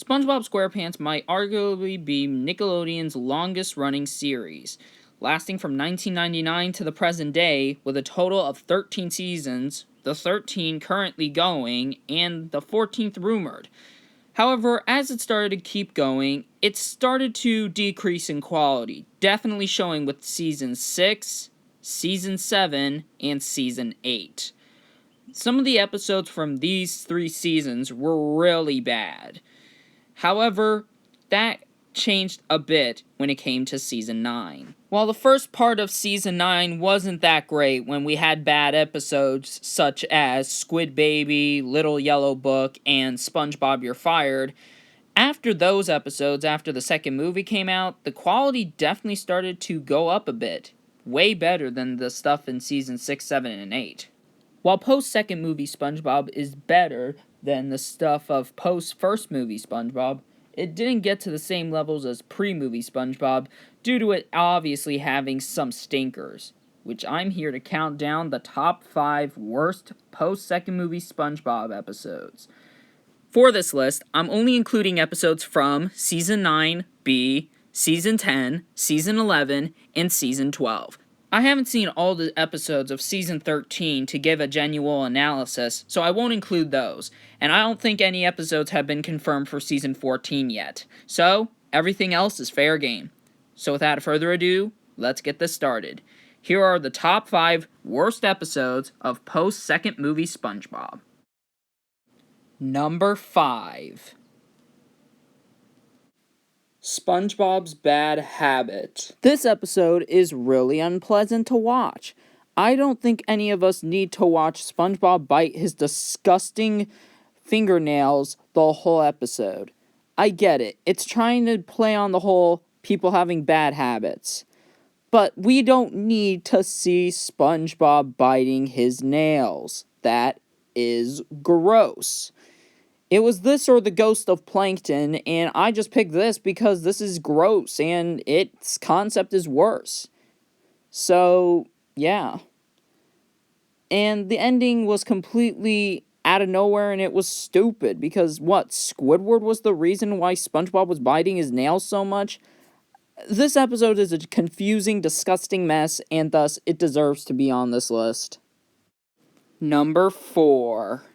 SpongeBob SquarePants might arguably be Nickelodeon's longest-running series, lasting from 1999 to the present day with a total of 13 seasons, the 13 currently going, and the 14th rumored. However, as it started to keep going, it started to decrease in quality, definitely showing with Season 6, Season 7, and Season 8. Some of the episodes from these 3 seasons were really bad. However, that changed a bit when it came to Season 9. While the first part of Season 9 wasn't that great when we had bad episodes such as Squid Baby, Little Yellow Book, and SpongeBob You're Fired, after those episodes, after the second movie came out, the quality definitely started to go up a bit. Way better than the stuff in Season 6, 7, and 8. While post-second movie SpongeBob is better than the stuff of post-first movie SpongeBob, it didn't get to the same levels as pre-movie SpongeBob due to it obviously having some stinkers, which I'm here to count down the top 5 worst post-second movie SpongeBob episodes. For this list, I'm only including episodes from Season 9B, Season 10, Season 11, and Season 12. I haven't seen all the episodes of Season 13 to give a genuine analysis, so I won't include those, and I don't think any episodes have been confirmed for Season 14 yet, so everything else is fair game. So without further ado, let's get this started. Here are the top 5 worst episodes of post-second movie SpongeBob. Number 5. SpongeBob's Bad Habit. This episode is really unpleasant to watch. I don't think any of us need to watch SpongeBob bite his disgusting fingernails the whole episode. I get it. It's trying to play on the whole people having bad habits. But we don't need to see SpongeBob biting his nails. That is gross. It was this or the Ghost of Plankton, and I just picked this because this is gross, and its concept is worse. So, yeah. And the ending was completely out of nowhere, and it was stupid, because what, Squidward was the reason why SpongeBob was biting his nails so much? This episode is a confusing, disgusting mess, and thus it deserves to be on this list. Number 4.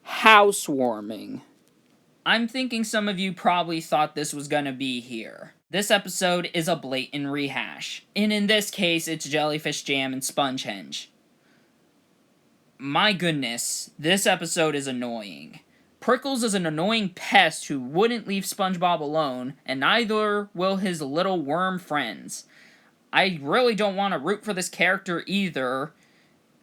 Housewarming. I'm thinking some of you probably thought this was gonna be here. This episode is a blatant rehash, and in this case, it's Jellyfish Jam and Spongehenge. My goodness, this episode is annoying. Prickles is an annoying pest who wouldn't leave SpongeBob alone, and neither will his little worm friends. I really don't want to root for this character either.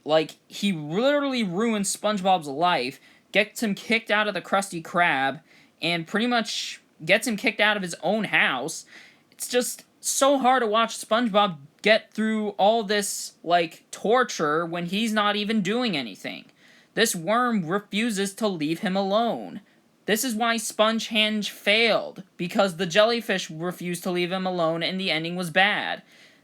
Like, he literally ruins SpongeBob's life, gets him kicked out of the Krusty Krab, and pretty much gets him kicked out of his own house. It's just so hard to watch SpongeBob get through all this, torture when he's not even doing anything. This worm refuses to leave him alone. This is why Spongehenge failed, because the jellyfish refused to leave him alone and the ending was bad.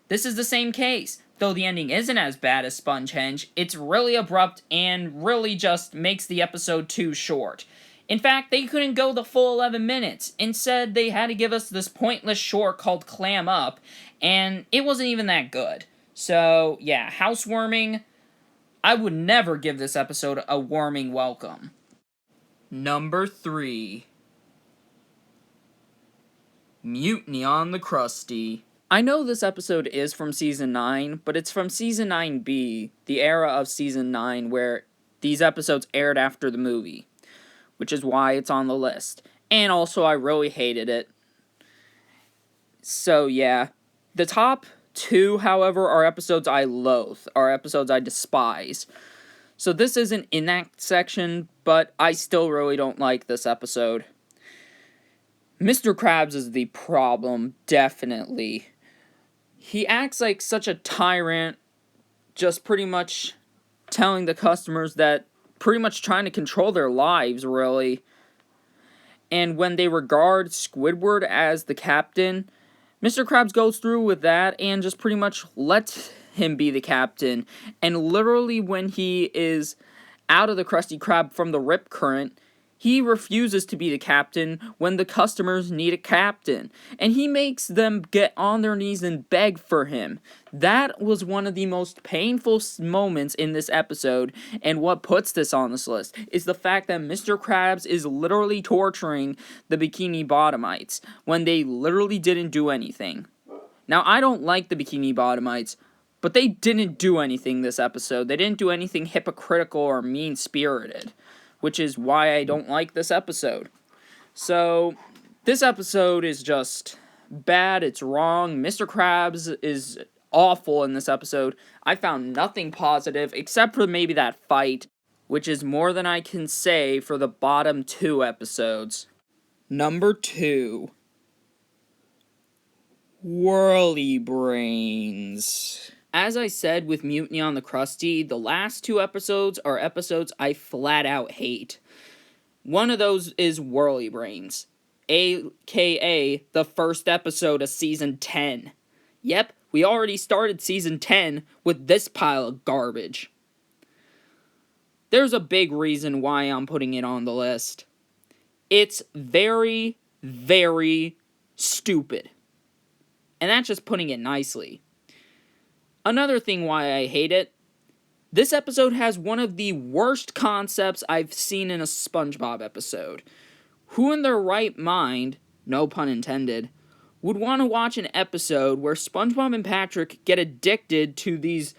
This is the same case. Though the ending isn't as bad as Spongehenge, it's really abrupt and really just makes the episode too short. In fact, they couldn't go the full 11 minutes. Instead, they had to give us this pointless short called Clam Up, and it wasn't even that good. So, yeah, housewarming, I would never give this episode a warming welcome. Number 3. Mutiny on the Krusty. I know this episode is from Season 9, but it's from Season 9B, the era of Season 9 where these episodes aired after the movie, which is why it's on the list. And also, I really hated it. So, yeah. The top 2, however, are episodes I loathe, are episodes I despise. So this isn't in that section, but I still really don't like this episode. Mr. Krabs is the problem, definitely. He acts like such a tyrant, just pretty much telling the customers that, pretty much trying to control their lives, really. And when they regard Squidward as the captain, Mr. Krabs goes through with that and just pretty much lets him be the captain. And literally when he is out of the Krusty Krab from the rip current, He refuses to be the captain when the customers need a captain, and he makes them get on their knees and beg for him. That was one of the most painful moments in this episode, and what puts this on this list is the fact that Mr. Krabs is literally torturing the Bikini Bottomites when they literally didn't do anything. Now, I don't like the Bikini Bottomites, but they didn't do anything this episode. They didn't do anything hypocritical or mean-spirited, which is why I don't like this episode. So, this episode is just bad, it's wrong. Mr. Krabs is awful in this episode. I found nothing positive, except for maybe that fight, which is more than I can say for the bottom 2 episodes. Number 2. Whirly Brains. As I said with Mutiny on the Krusty, the last 2 episodes are episodes I flat out hate. One of those is Whirly Brains, aka the first episode of Season 10. Yep, we already started Season 10 with this pile of garbage. There's a big reason why I'm putting it on the list. It's very, very stupid. And that's just putting it nicely. Another thing why I hate it, this episode has one of the worst concepts I've seen in a SpongeBob episode. Who in their right mind, no pun intended, would want to watch an episode where SpongeBob and Patrick get addicted to these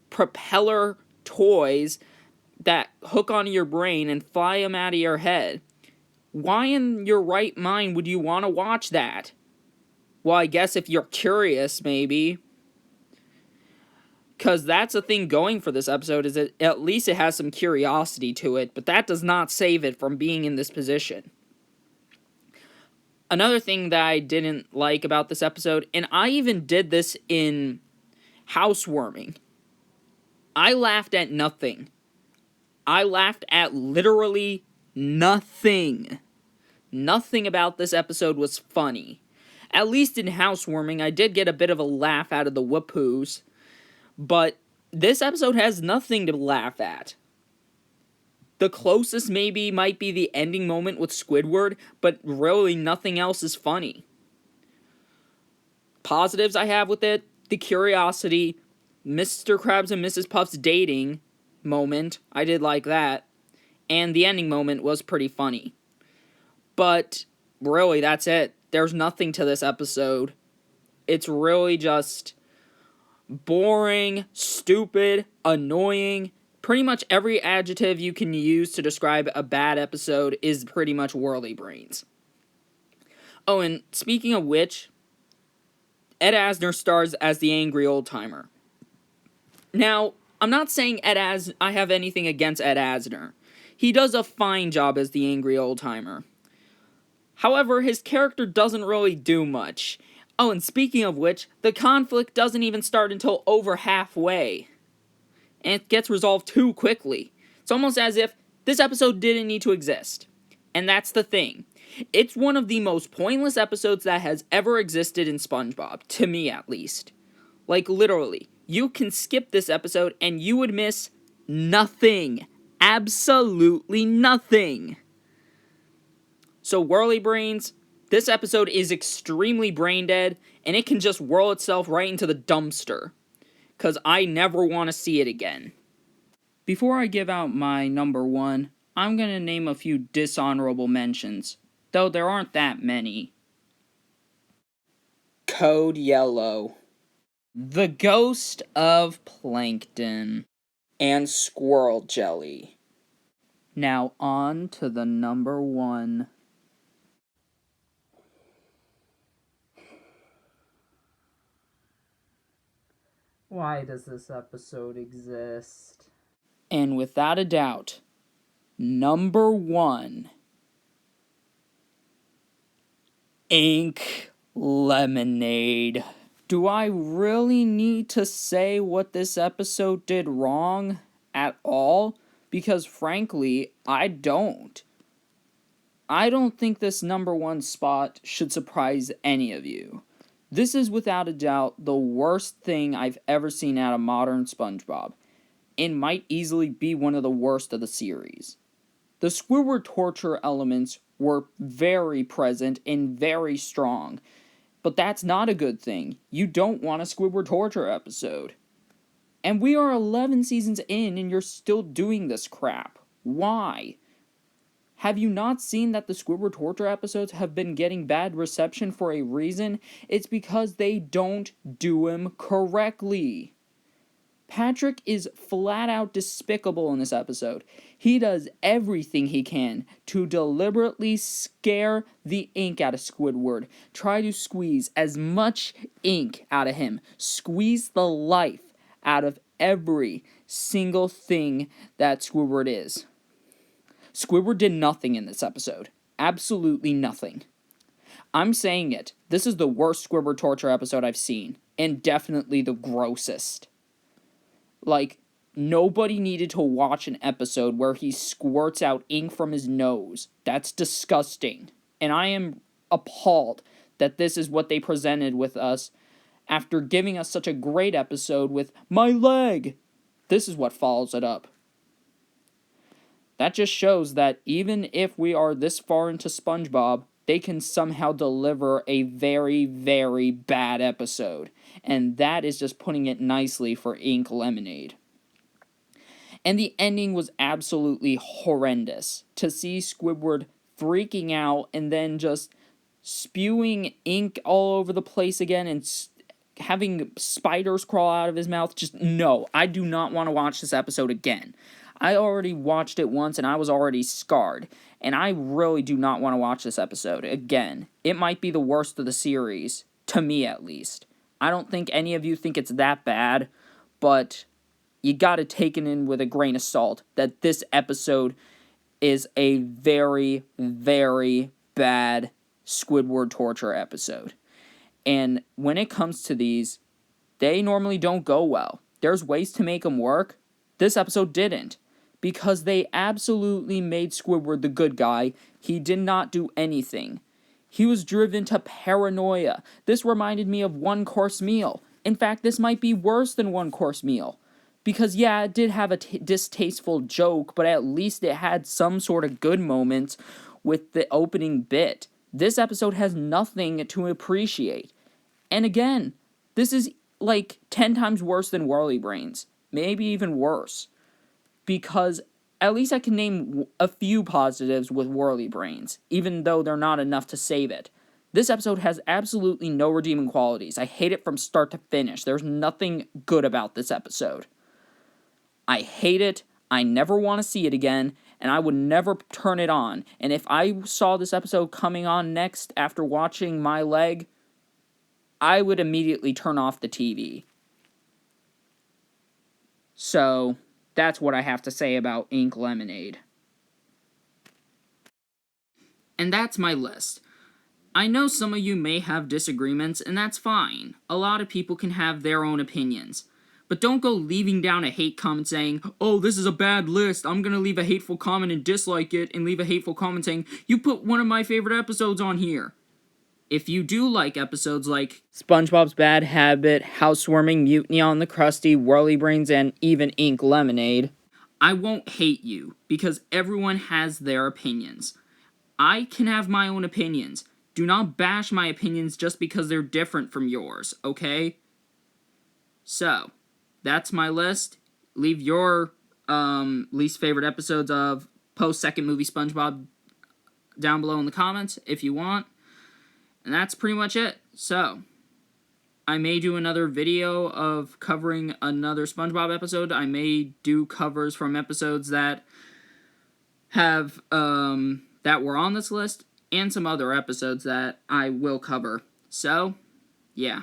propeller toys that hook onto your brain and fly them out of your head? Why in your right mind would you want to watch that? Well, I guess if you're curious, maybe. Because that's the thing going for this episode, is that at least it has some curiosity to it, but that does not save it from being in this position. Another thing that I didn't like about this episode, and I even did this in Housewarming, I laughed at nothing. I laughed at literally nothing. Nothing about this episode was funny. At least in Housewarming, I did get a bit of a laugh out of the Whoopoos. But this episode has nothing to laugh at. The closest maybe might be the ending moment with Squidward, but really nothing else is funny. Positives I have with it, the curiosity, Mr. Krabs and Mrs. Puff's dating moment, I did like that, and the ending moment was pretty funny. But really, that's it. There's nothing to this episode. It's really just boring, stupid, annoying. Pretty much every adjective you can use to describe a bad episode is pretty much Whirly Brains. Oh, and speaking of which, Ed Asner stars as the angry old-timer. Now, I'm not saying I have anything against Ed Asner. He does a fine job as the angry old-timer. However, his character doesn't really do much. Oh, and speaking of which, the conflict doesn't even start until over halfway. And it gets resolved too quickly. It's almost as if this episode didn't need to exist. And that's the thing. It's one of the most pointless episodes that has ever existed in SpongeBob, to me at least. Like, literally, you can skip this episode and you would miss nothing. Absolutely nothing. So, Whirly Brains, this episode is extremely brain dead, and it can just whirl itself right into the dumpster. Because I never want to see it again. Before I give out my number 1, I'm going to name a few dishonorable mentions, though there aren't that many. Code Yellow, The Ghost of Plankton, and Squirrel Jelly. Now on to the number 1. Why does this episode exist? And without a doubt, number 1, Ink Lemonade. Do I really need to say what this episode did wrong at all? Because frankly, I don't. I don't think this number 1 spot should surprise any of you. This is without a doubt the worst thing I've ever seen out of modern SpongeBob. It might easily be one of the worst of the series. The Squidward torture elements were very present and very strong. But that's not a good thing. You don't want a Squidward torture episode. And we are 11 seasons in and you're still doing this crap. Why? Have you not seen that the Squidward torture episodes have been getting bad reception for a reason? It's because they don't do them correctly. Patrick is flat out despicable in this episode. He does everything he can to deliberately scare the ink out of Squidward. Try to squeeze as much ink out of him. Squeeze the life out of every single thing that Squidward is. Squidward did nothing in this episode. Absolutely nothing. I'm saying it. This is the worst Squidward torture episode I've seen. And definitely the grossest. Like, nobody needed to watch an episode where he squirts out ink from his nose. That's disgusting. And I am appalled that this is what they presented with us after giving us such a great episode with my leg. This is what follows it up. That just shows that even if we are this far into SpongeBob, they can somehow deliver a very, very bad episode. And that is just putting it nicely for Ink Lemonade. And the ending was absolutely horrendous. To see Squidward freaking out and then just spewing ink all over the place again and having spiders crawl out of his mouth. Just no, I do not want to watch this episode again. I already watched it once and I was already scarred. And I really do not want to watch this episode again. It might be the worst of the series, to me at least. I don't think any of you think it's that bad, but you gotta take it in with a grain of salt that this episode is a very, very bad Squidward torture episode. And when it comes to these, they normally don't go well. There's ways to make them work. This episode didn't. Because they absolutely made Squidward the good guy. He did not do anything. He was driven to paranoia. This reminded me of One Course Meal. In fact, this might be worse than One Course Meal. Because, yeah, it did have a distasteful joke, but at least it had some sort of good moments with the opening bit. This episode has nothing to appreciate. And again, this is like 10 times worse than Whirly Brains. Maybe even worse. Because at least I can name a few positives with Whirly Brains, even though they're not enough to save it. This episode has absolutely no redeeming qualities. I hate it from start to finish. There's nothing good about this episode. I hate it. I never want to see it again, and I would never turn it on. And if I saw this episode coming on next after watching My Leg, I would immediately turn off the TV. So that's what I have to say about Ink Lemonade. And that's my list. I know some of you may have disagreements, and that's fine. A lot of people can have their own opinions. But don't go leaving down a hate comment saying, oh, this is a bad list, I'm gonna leave a hateful comment and dislike it, and leave a hateful comment saying, you put one of my favorite episodes on here. If you do like episodes like SpongeBob's Bad Habit, Housewarming, Mutiny on the Krusty, Whirly Brains, and even Ink Lemonade, I won't hate you, because everyone has their opinions. I can have my own opinions. Do not bash my opinions just because they're different from yours, okay? So, that's my list. Leave your least favorite episodes of post-second movie SpongeBob down below in the comments if you want. And that's pretty much it. So, I may do another video of covering another SpongeBob episode. I may do covers from episodes that have that were on this list, and some other episodes that I will cover. So, yeah.